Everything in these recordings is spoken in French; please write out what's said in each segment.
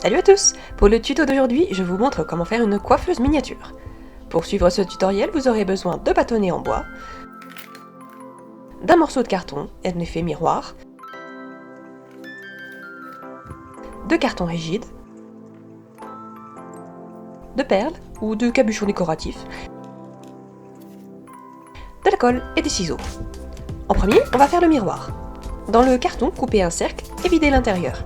Salut à tous! Pour le tuto d'aujourd'hui, je vous montre comment faire une coiffeuse miniature. Pour suivre ce tutoriel, vous aurez besoin de bâtonnets en bois, d'un morceau de carton et d'un effet miroir, de carton rigide, de perles ou de cabuchons décoratifs, de la colle et des ciseaux. En premier, on va faire le miroir. Dans le carton, coupez un cercle et videz l'intérieur.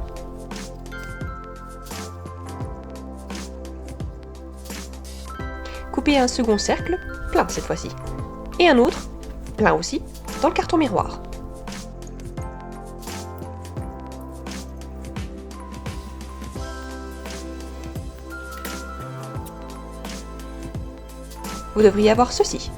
Coupez un second cercle, plein cette fois-ci, et un autre, plein aussi, dans le carton miroir. Vous devriez avoir ceci.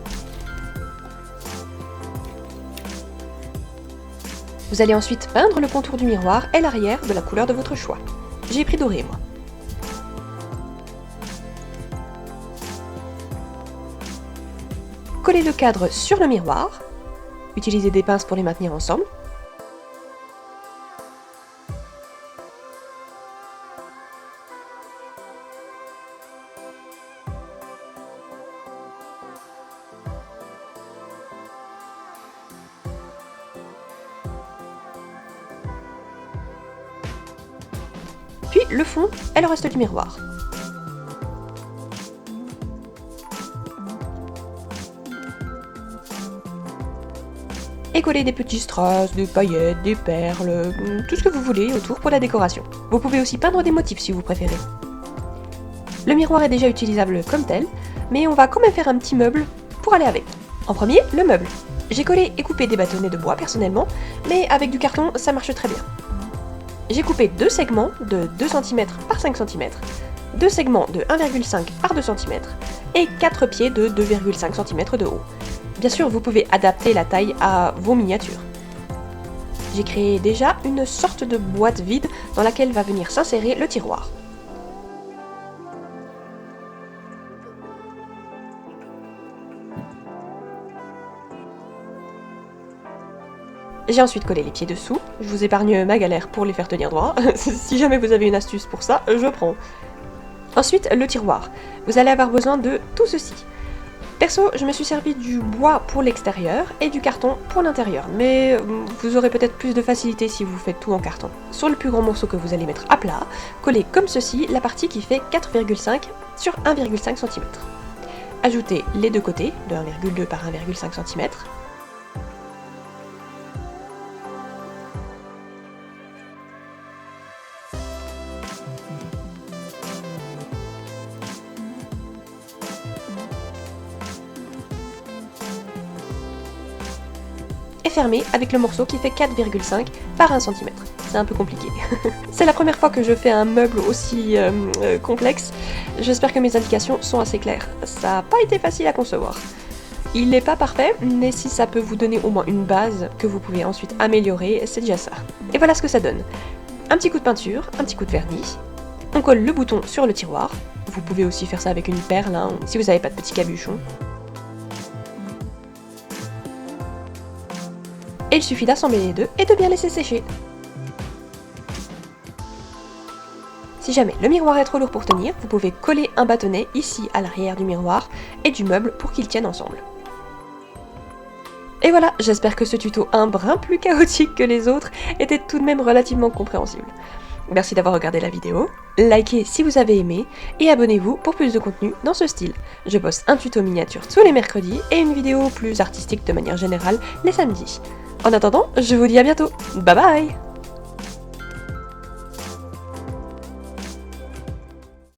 Vous allez ensuite peindre le contour du miroir et l'arrière de la couleur de votre choix. J'ai pris doré, moi. Collez le cadre sur le miroir. Utilisez des pinces pour les maintenir ensemble. Puis le fond et le reste du miroir. Et collez des petits strass, des paillettes, des perles, tout ce que vous voulez autour pour la décoration. Vous pouvez aussi peindre des motifs si vous préférez. Le miroir est déjà utilisable comme tel, mais on va quand même faire un petit meuble pour aller avec. En premier, le meuble. J'ai collé et coupé des bâtonnets de bois personnellement, mais avec du carton ça marche très bien. J'ai coupé deux segments de 2 cm par 5 cm, deux segments de 1,5 par 2 cm et 4 pieds de 2,5 cm de haut. Bien sûr, vous pouvez adapter la taille à vos miniatures. J'ai créé déjà une sorte de boîte vide dans laquelle va venir s'insérer le tiroir. J'ai ensuite collé les pieds dessous, je vous épargne ma galère pour les faire tenir droit, si jamais vous avez une astuce pour ça, je prends. Ensuite, le tiroir. Vous allez avoir besoin de tout ceci. Perso, je me suis servi du bois pour l'extérieur et du carton pour l'intérieur, mais vous aurez peut-être plus de facilité si vous faites tout en carton. Sur le plus grand morceau que vous allez mettre à plat, collez comme ceci la partie qui fait 4,5 sur 1,5 cm. Ajoutez les deux côtés, de 1,2 par 1,5 cm. Et fermé avec le morceau qui fait 4,5 par 1 cm. C'est un peu compliqué. C'est la première fois que je fais un meuble aussi complexe. J'espère que mes indications sont assez claires. Ça n'a pas été facile à concevoir. Il n'est pas parfait, mais si ça peut vous donner au moins une base que vous pouvez ensuite améliorer, c'est déjà ça. Et voilà ce que ça donne. Un petit coup de peinture, un petit coup de vernis. On colle le bouton sur le tiroir. Vous pouvez aussi faire ça avec une perle, hein, si vous n'avez pas de petit cabuchon. Et il suffit d'assembler les deux et de bien laisser sécher. Si jamais le miroir est trop lourd pour tenir, vous pouvez coller un bâtonnet ici à l'arrière du miroir et du meuble pour qu'ils tiennent ensemble. Et voilà, j'espère que ce tuto un brin plus chaotique que les autres était tout de même relativement compréhensible. Merci d'avoir regardé la vidéo, likez si vous avez aimé et abonnez-vous pour plus de contenu dans ce style. Je poste un tuto miniature tous les mercredis et une vidéo plus artistique de manière générale les samedis. En attendant, je vous dis à bientôt. Bye bye!